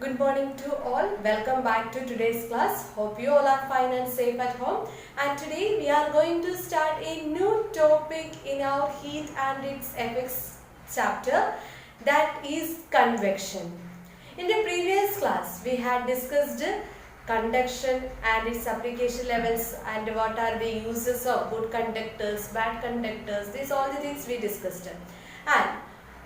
Good morning to all. Welcome back to today's class. Hope you all are fine and safe at home. And today we are going to start a new topic in our heat and its effects chapter, that is convection. In the previous class we had discussed conduction and its application levels and what are the uses of good conductors, bad conductors. These all the things we discussed. And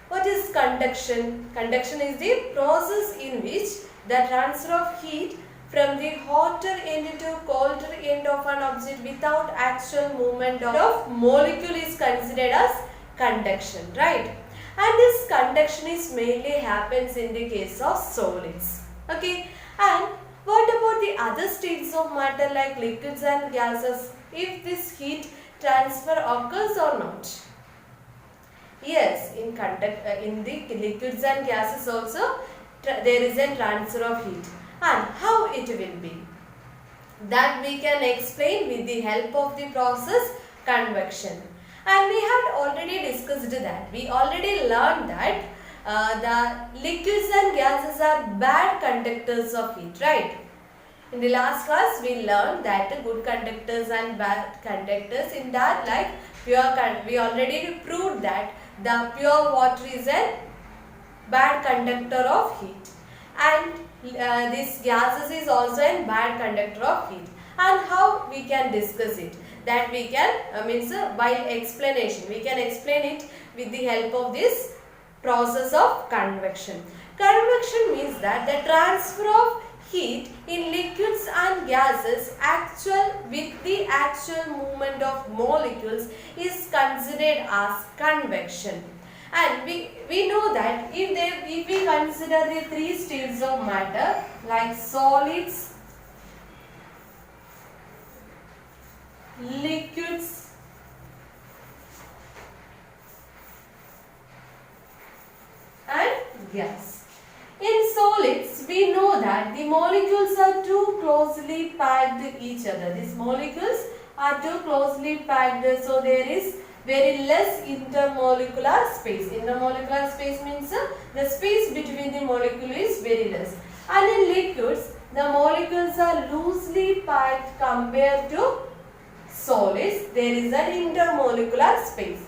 what is conduction? Conduction is the process in which the transfer of heat from the hotter end to colder end of an object without actual movement of molecule is considered as conduction, right? And this conduction is mainly happens in the case of solids. Okay, and what about the other states of matter like liquids and gases? If this heat transfer occurs or not? Yes, in the liquids and gases also there is a transfer of heat. And how it will be? That we can explain with the help of the process convection. And we had already discussed that. We already learned that the liquids and gases are bad conductors of heat, right? In the last class we learned that good conductors and bad conductors. In that, like we already proved that the pure water is a bad conductor of heat, and this gases is also a bad conductor of heat. And how we can discuss it? That we can by explanation. We can explain it with the help of this process of convection. Convection means that the transfer of heat in liquids and gases with the actual movement of molecules is considered as convection. And we know that if we consider the three states of matter like solids, liquids and gas. In solids, we know that the molecules are too closely packed each other. These molecules are too closely packed, so there is very less intermolecular space. Intermolecular space means the space between the molecule is very less. And in liquids, the molecules are loosely packed compared to solids. There is an intermolecular space.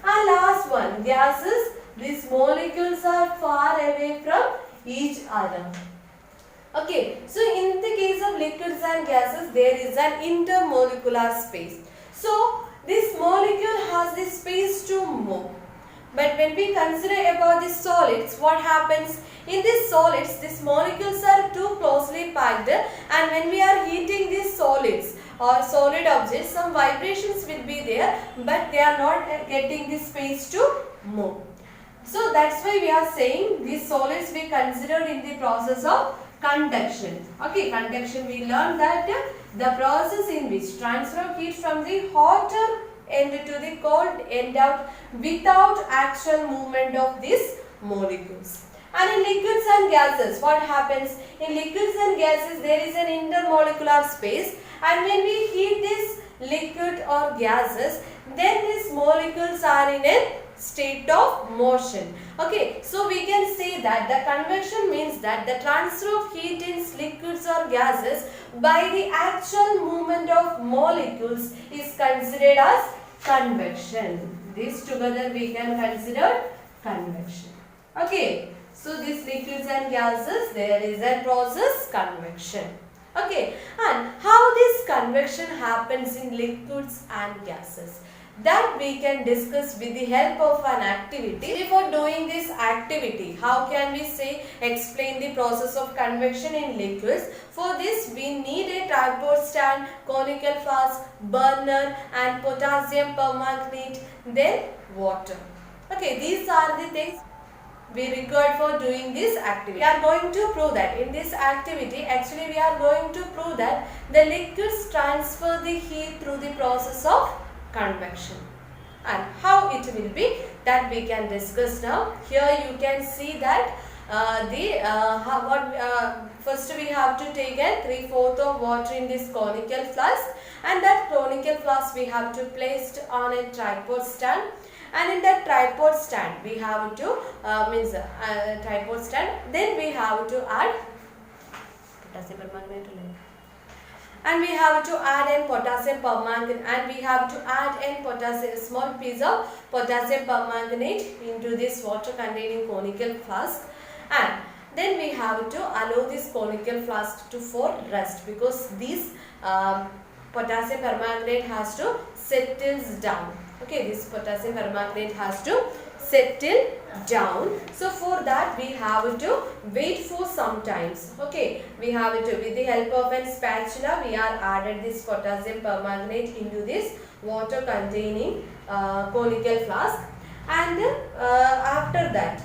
And last one, gases. These molecules are far away from each other. Okay, so in the case of liquids and gases, there is an intermolecular space. So this molecule has the space to move. But when we consider about the solids, what happens? In these solids, these molecules are too closely packed, and when we are heating these solids or solid objects, some vibrations will be there, but they are not getting the space to move. So that's why we are saying these solids we considered in the process of conduction. Okay, conduction we learned that the process in which transfer of heat from the hotter end to the cold end out without actual movement of these molecules. And in liquids and gases, what happens? In liquids and gases there is an intermolecular space, and when we heat this liquid or gases, then these molecules are in a state of motion. Okay, so we can say that the convection means that the transfer of heat in liquids or gases by the actual movement of molecules is considered as convection. This together we can consider convection. Okay, so these liquids and gases, there is a process convection. Okay, and how this convection happens in liquids and gases, that we can discuss with the help of an activity. Before doing this activity, how can we explain the process of convection in liquids? For this we need a tripod stand, conical flask, burner and potassium permanganate, then water. Okay, these are the things we required for doing this activity. We are going to prove that in this activity, actually we are going to prove that the liquids transfer the heat through the process of convection. And how it will be, that we can discuss now. Here you can see that first we have to take a 3/4 of water in this conical flask, and that conical flask we have to place on a tripod stand, and in that tripod stand we have to tripod stand, then we have to add potassium permanganate. And we have to add in potassium permanganate, and we have to add in potassium, small piece of potassium permanganate into this water containing conical flask, and then we have to allow this conical flask to for rest, because this potassium permanganate has to settles down. Okay, this potassium permanganate has to settle down. So for that we have to wait for some times. Okay, we have to, with the help of a spatula, we are added this potassium permanganate into this water containing conical flask, and after that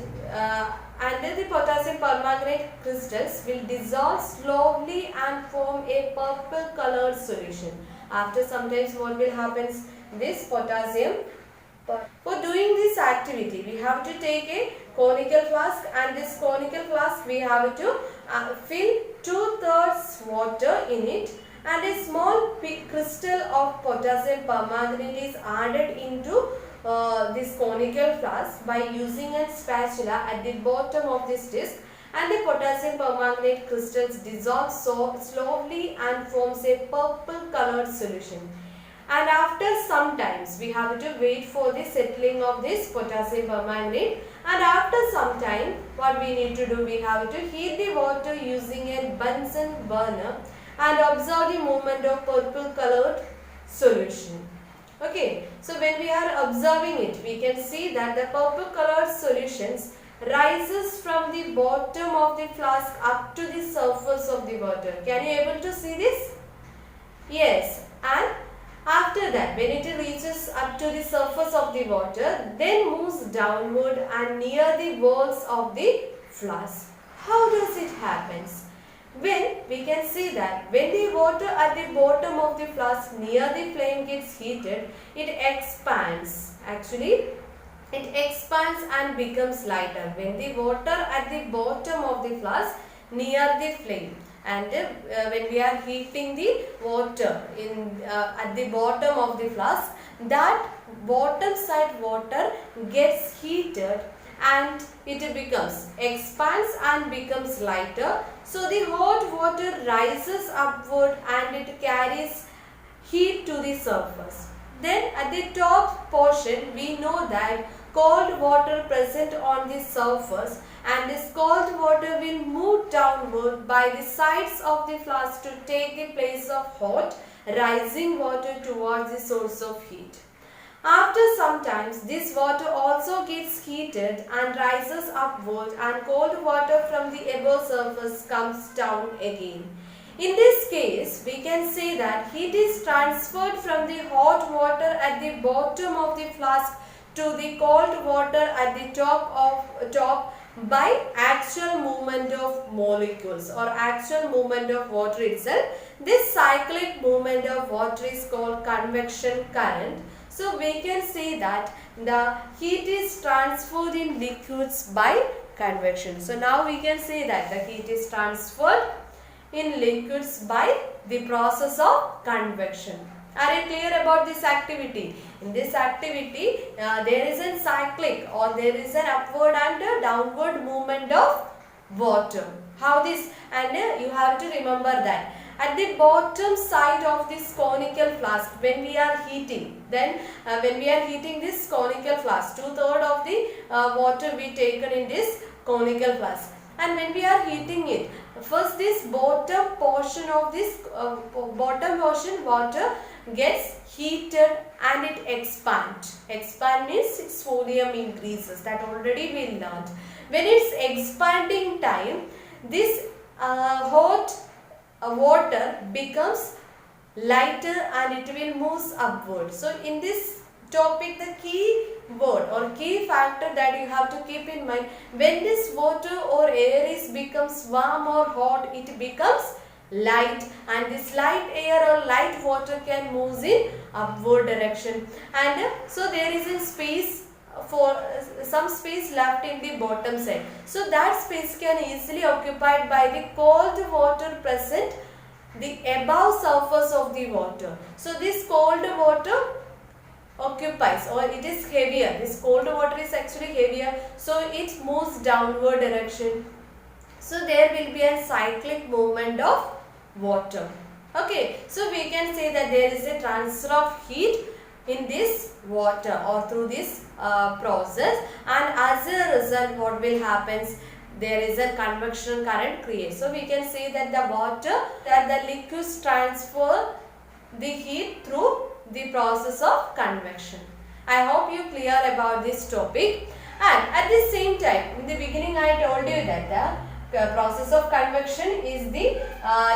and the potassium permanganate crystals will dissolve slowly and form a purple colored solution. After some times what will happen? This potassium, for doing this activity we have to take a conical flask, and this conical flask we have to fill 2/3 water in it, and a small crystal of potassium permanganate is added into this conical flask by using a spatula at the bottom of this disc, and the potassium permanganate crystals dissolve so slowly and forms a purple colored solution. And after some times we have to wait for the settling of this potassium permanganate, and after some time what we need to do, we have to heat the water using a Bunsen burner and observe the movement of purple colored solution. Okay, so when we are observing it, we can see that the purple colored solutions rises from the bottom of the flask up to the surface of the water. Can you able to see this? Yes, and after that when it reaches up to the surface of the water, then moves downward and near the walls of the flask. How does it happen? When we can see that when the water at the bottom of the flask near the flame gets heated, it expands. Actually, it expands and becomes lighter when the water at the bottom of the flask near the flame, and when we are heating the water in at the bottom of the flask, that bottom side water gets heated and it expands and becomes lighter. So the hot water rises upward and it carries heat to the surface. Then at the top portion we know that cold water present on the surface, and this cold water will move downward by the sides of the flask to take the place of hot rising water towards the source of heat. After some times, this water also gets heated and rises upward, and cold water from the above surface comes down again. In this case, we can say that heat is transferred from the hot water at the bottom of the flask to the cold water at the top by actual movement of molecules or actual movement of water itself. This cyclic movement of water is called convection current. So we can say that the heat is transferred in liquids by convection. So now we can say that the heat is transferred in liquids by the process of convection. Are you clear about this activity? In this activity, there is a cyclic or there is an upward and a downward movement of water. How this? And you have to remember that at the bottom side of this conical flask, when we are heating, then when we are heating this conical flask, 2/3 of the water we taken in this conical flask, and when we are heating it, first this bottom portion of this water gets heated and it expands. Expand means its volume increases. That already we learned. When it's expanding time, this hot water becomes lighter and it will move upward. So in this topic, the key word or key factor that you have to keep in mind, when this water or air becomes warm or hot, it becomes light, and this light air or light water can move in upward direction, and so there is a space for some space left in the bottom side. So that space can easily occupied by the cold water present the above surface of the water. So this cold water occupies, or it is heavier. This cold water is actually heavier, so it moves downward direction. So there will be a cyclic movement of water. Okay, so we can say that there is a transfer of heat in this water or through this process, and as a result what will happen, there is a convection current created. So we can say that the water, that the liquids transfer the heat through the process of convection. I hope you clear about this topic. And at the same time, in the beginning I told you that the process of convection is the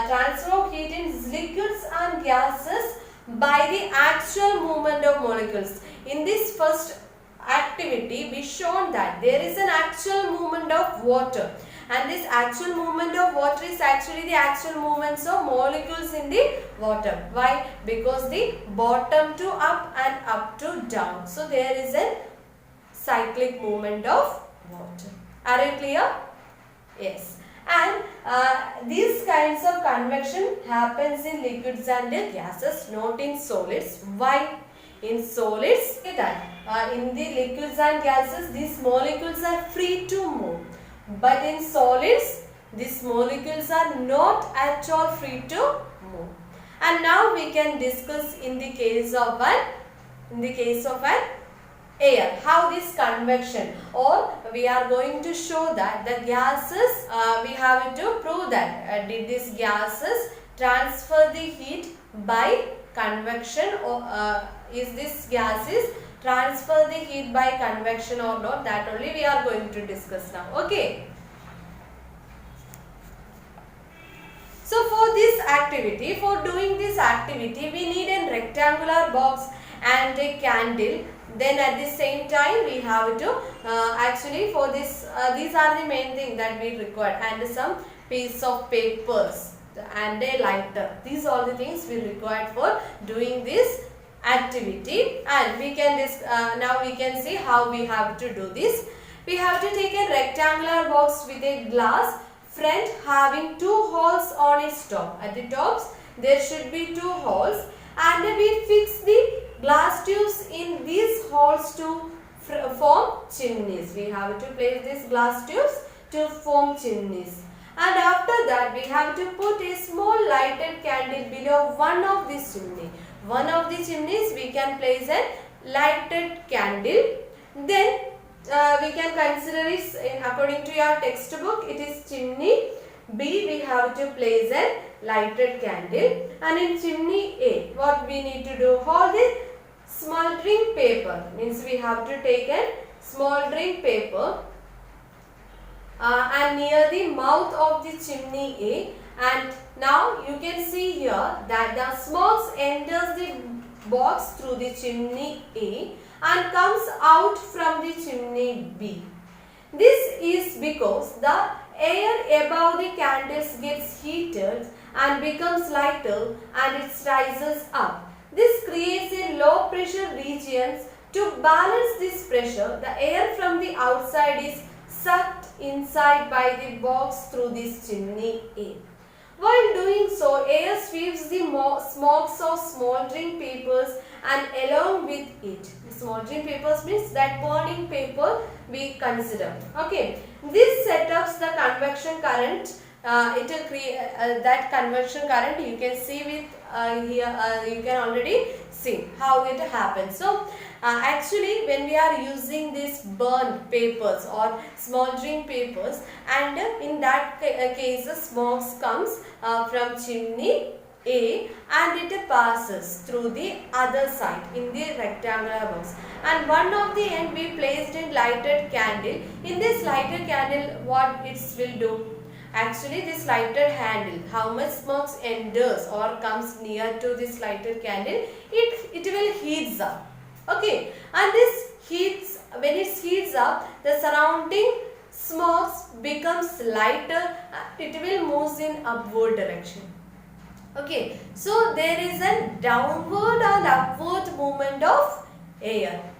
transfer of heat in liquids and gases by the actual movement of molecules. In this first activity, we shown that there is an actual movement of water, and this actual movement of water is actually the actual movements of molecules in the water. Why? Because the bottom to up and up to down. So there is a cyclic movement of water. Are you clear? Yes. And these kinds of convection happens in liquids and gases, not in solids. Why? In solids, in the liquids and gases, these molecules are free to move. But in solids, these molecules are not at all free to move. And now we can discuss in the case of an air, how this convection, or we are going to show that the gases, we have to prove that did these gases transfer the heat by convection, or is this gases transfer the heat by convection or not, that only we are going to discuss now. Okay. So for this activity, for doing this activity, we need a rectangular box and a candle. Then at the same time we have to actually for this these are the main thing that we require, and some piece of papers and a lighter. These are the things we require for doing this activity, and we can now we can see how we have to do this. We have to take a rectangular box with a glass front having two holes on its top. At the tops there should be two holes, and we fix the glass tubes in these holes to form chimneys. We have to place these glass tubes to form chimneys. And after that we have to put a small lighted candle below one of these chimney. One of the chimneys we can place a lighted candle. Then we can consider it according to your textbook, it is chimney B, we have to place a lighted candle, and in chimney A what we need to do, hold the smoldering paper, means we have to take a smoldering paper and near the mouth of the chimney A, and now you can see here that the smoke enters the box through the chimney A and comes out from the chimney B. This is because the air above the candles gets heated and becomes lighter, and it rises up. This creates a low pressure region. To balance this pressure, the air from the outside is sucked inside by the box through this chimney A. While doing so, air sweeps the smokes of smoldering papers and along with it. Smoldering papers means that burning paper we consider. Okay. This sets the convection current. It will create that convection current. You can see with here. You can already see how it happens. So actually, when we are using these burned papers or smoldering papers, and in that case, the smoke comes from chimney A and it passes through the other side in the rectangular box, and one of the end we placed in lighted candle. In this lighted candle, what it will do? Actually, this lighted handle, how much smoke enters or comes near to this lighted candle, it will heats up. Okay, and this heats, when it heats up, the surrounding smoke becomes lighter and it will move in upward direction. Okay, so there is a downward and upward movement of air.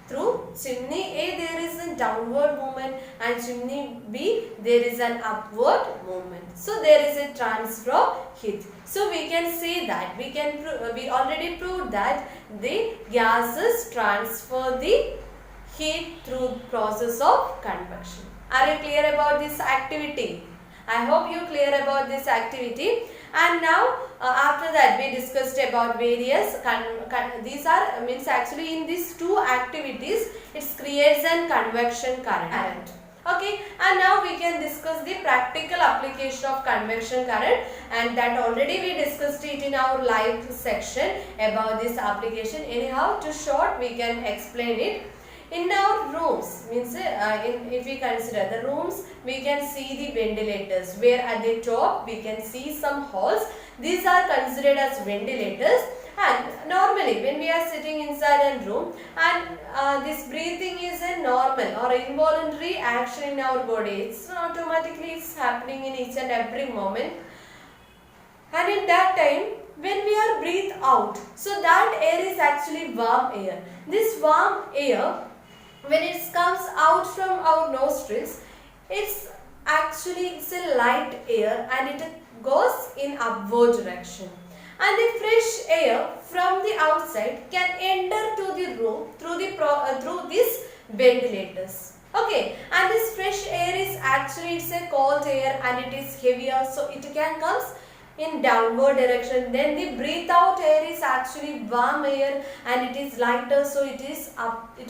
Through chimney A there is a downward movement, and chimney B there is an upward movement. So there is a transfer of heat. So we can say that we already proved that the gases transfer the heat through process of convection. Are you clear about this activity? I hope you clear about this activity. And now after that we discussed about various these are means actually in these two activities it creates an convection current. Okay, and now we can discuss the practical application of convection current, and that already we discussed it in our live section about this application. Anyhow, to short we can explain it. In our rooms, means if we consider the rooms, we can see the ventilators where at the top we can see some holes. These are considered as ventilators, and normally when we are sitting inside a room and this breathing is a normal or involuntary action in our body. It's automatically it's happening in each and every moment, and in that time when we are breathe out, so that air is actually warm air. This warm air, when it comes out from our nostrils, it's a light air and it goes in upward direction, and the fresh air from the outside can enter to the room through these ventilators. Okay, and this fresh air is actually it's a cold air and it is heavier, so it can comes in downward direction. Then the breathe out air is actually warm air and it is lighter, so it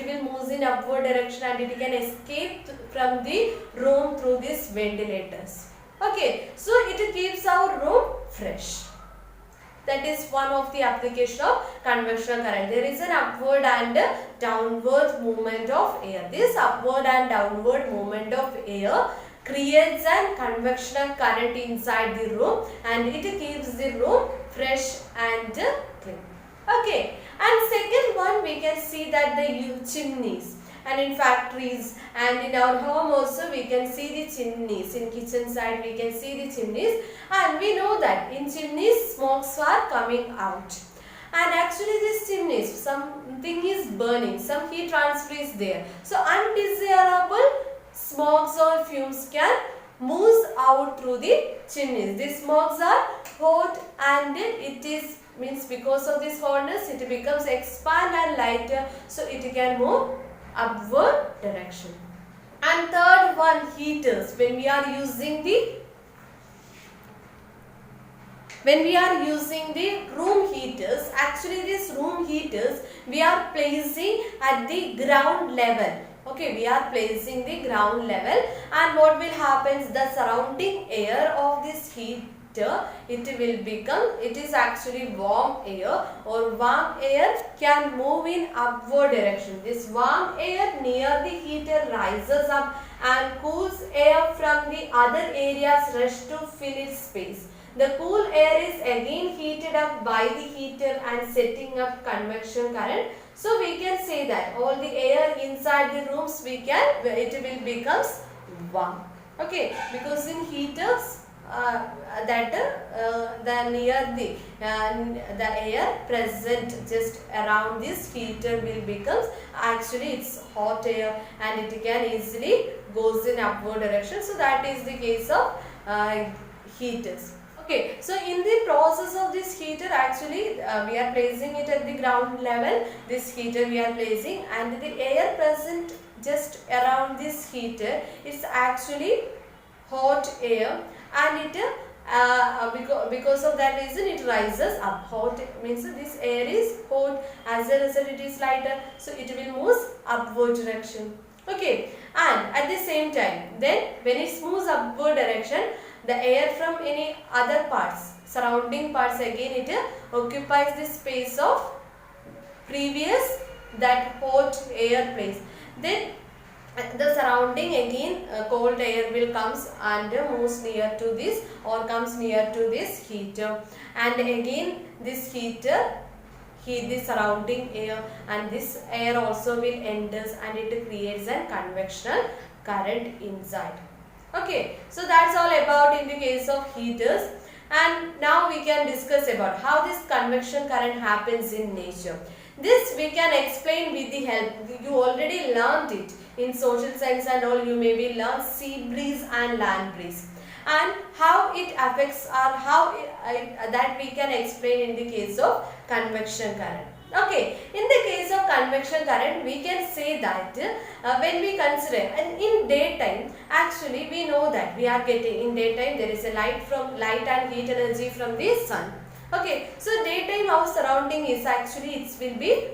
will move in upward direction and it can escape from the room through these ventilators. Okay, so it keeps our room fresh. That is one of the application of convection current. There is an upward and downward movement of air. This upward and downward movement of air creates a convectional current inside the room and it keeps the room fresh and clean. Okay, and second one we can see that the chimneys, and in factories and in our home also we can see the chimneys. In kitchen side we can see the chimneys, and we know that in chimneys smokes are coming out, and actually these chimneys something is burning, some heat transfer is there, so undesirable smokes or fumes can move out through the chimneys. These smokes are hot and it is means because of this hotness it becomes expand and lighter, so it can move upward direction. And third one, heaters. When we are using the room heaters, actually these room heaters we are placing at the ground level. Okay, we are placing the ground level, and what will happen, the surrounding air of this heater, it is actually warm air, or warm air can move in upward direction. This warm air near the heater rises up and cools air from the other areas rush to fill its space. The cool air is again heated up by the heater and setting up convection current. So we can say that all the air inside the rooms it will becomes warm. Okay, because in heaters the air present just around this heater will becomes actually it's hot air and it can easily goes in upward direction. So that is the case of heaters. Okay, so in the process of this heater actually we are placing it at the ground level. This heater we are placing, and the air present just around this heater is actually hot air, and it because of that reason it rises up. Hot means this air is hot, as a result it is lighter, so it will move upward direction. Okay, and at the same time then when it moves upward direction, the air from any other parts, surrounding parts, again it occupies the space of previous that hot air place. Then the surrounding again cold air will comes and moves near to this or comes near to this heater, and again this heater heat the surrounding air, and this air also will enters and it creates a convectional current inside. Okay, so that's all about in the case of heaters. And now we can discuss about how this convection current happens in nature. This we can explain with the help, you already learned it in social science and all, you maybe learn sea breeze and land breeze, and how it affects or how that we can explain in the case of convection current. Okay, in the case of convection current, we can say that when we consider, and in daytime, actually we know that we are getting, in daytime there is a light and heat energy from the sun. Okay, so daytime our surrounding is actually, it will be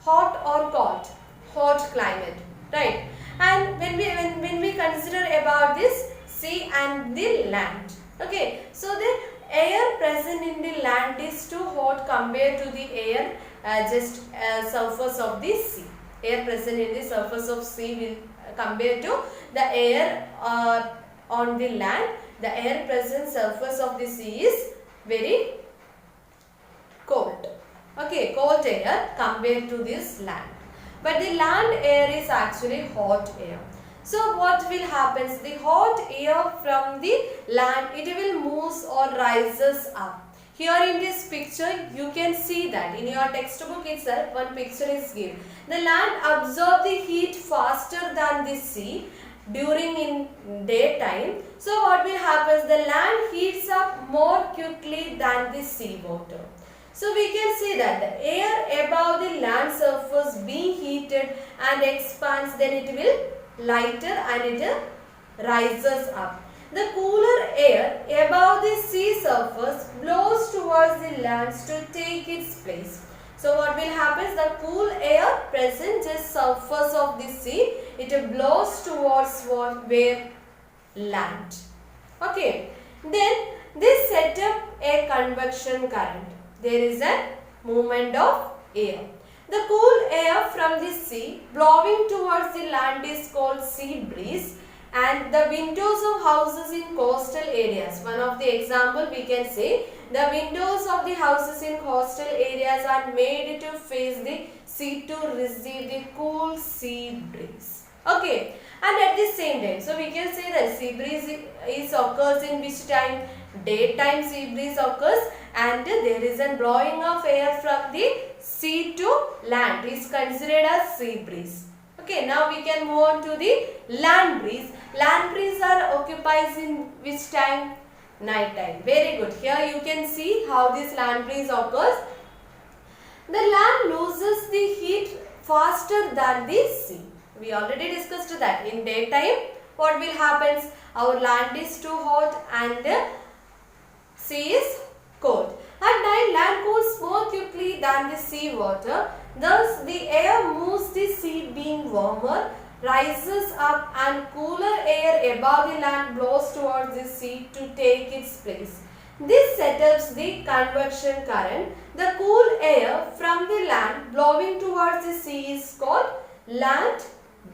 hot or cold, hot climate, right? And when we consider about this sea and the land, okay, so the air present in the land is too hot compared to the air just surface of the sea. Air present in the surface of sea will compare to the air on the land. The air present surface of the sea is very cold. Okay, cold air compared to this land. But the land air is actually hot air. So what will happen? The hot air from the land, it will moves or rises up. Here in this picture, you can see that in your textbook itself, one picture is given. The land absorbs the heat faster than the sea during in daytime. So what will happen? The land heats up more quickly than the sea water. So we can see that the air above the land surface being heated and expands, then it will lighter and it rises up. The cooler air above the sea surface blows towards the land to take its place. So what will happen? The cool air present just surface of the sea, it blows towards where land. Okay. Then this set up a convection current. There is a movement of air. The cool air from the sea blowing towards the land is called sea breeze. And the windows of houses in coastal areas, one of the example we can say, the windows of the houses in coastal areas are made to face the sea to receive the cool sea breeze. Okay, and at the same time, so we can say that sea breeze occurs in which time? Daytime sea breeze occurs, and there is a blowing of air from the sea to land is considered as sea breeze. Okay, now we can move on to the land breeze. Land breeze are occupies in which time? Night time. Very good. Here you can see how this land breeze occurs. The land loses the heat faster than the sea. We already discussed that. In daytime, what will happen? Our land is too hot and the sea is cold. At night, land cools more quickly than the sea water. Thus, the air moves the sea being warmer, rises up, and cooler air above the land blows towards the sea to take its place. This setups the convection current. The cool air from the land blowing towards the sea is called land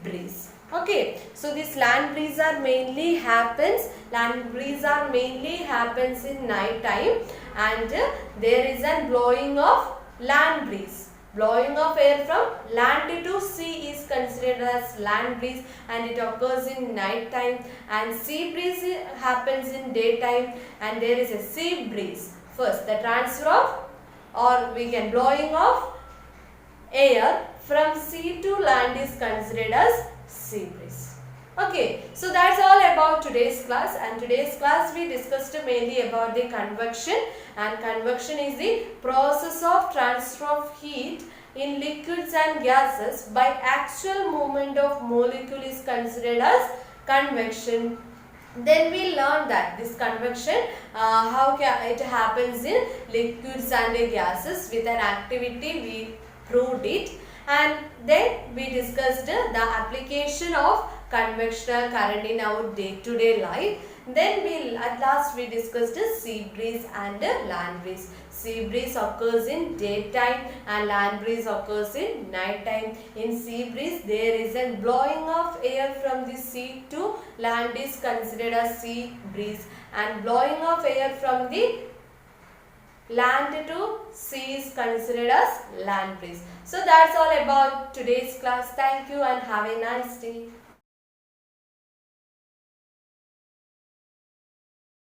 breeze. Okay, so this land breeze are mainly happens in night time, and there is a blowing of land breeze. Blowing of air from land to sea is considered as land breeze, and it occurs in night time, and sea breeze happens in daytime, and there is a sea breeze. First, the transfer of, or we can blowing of air from sea to land is considered as sea breeze. Okay, so that's all about today's class, and today's class we discussed mainly about the convection, and convection is the process of transfer of heat in liquids and gases by actual movement of molecule is considered as convection. Then we learned that this convection, how it happens in liquids and gases with an activity, we proved it, and then we discussed the application of convectional current in our day-to-day life. Then at last we discussed sea breeze and land breeze. Sea breeze occurs in daytime and land breeze occurs in night time. In sea breeze, there is a blowing of air from the sea to land is considered as sea breeze, and blowing of air from the land to sea is considered as land breeze. So that's all about today's class. Thank you and have a nice day.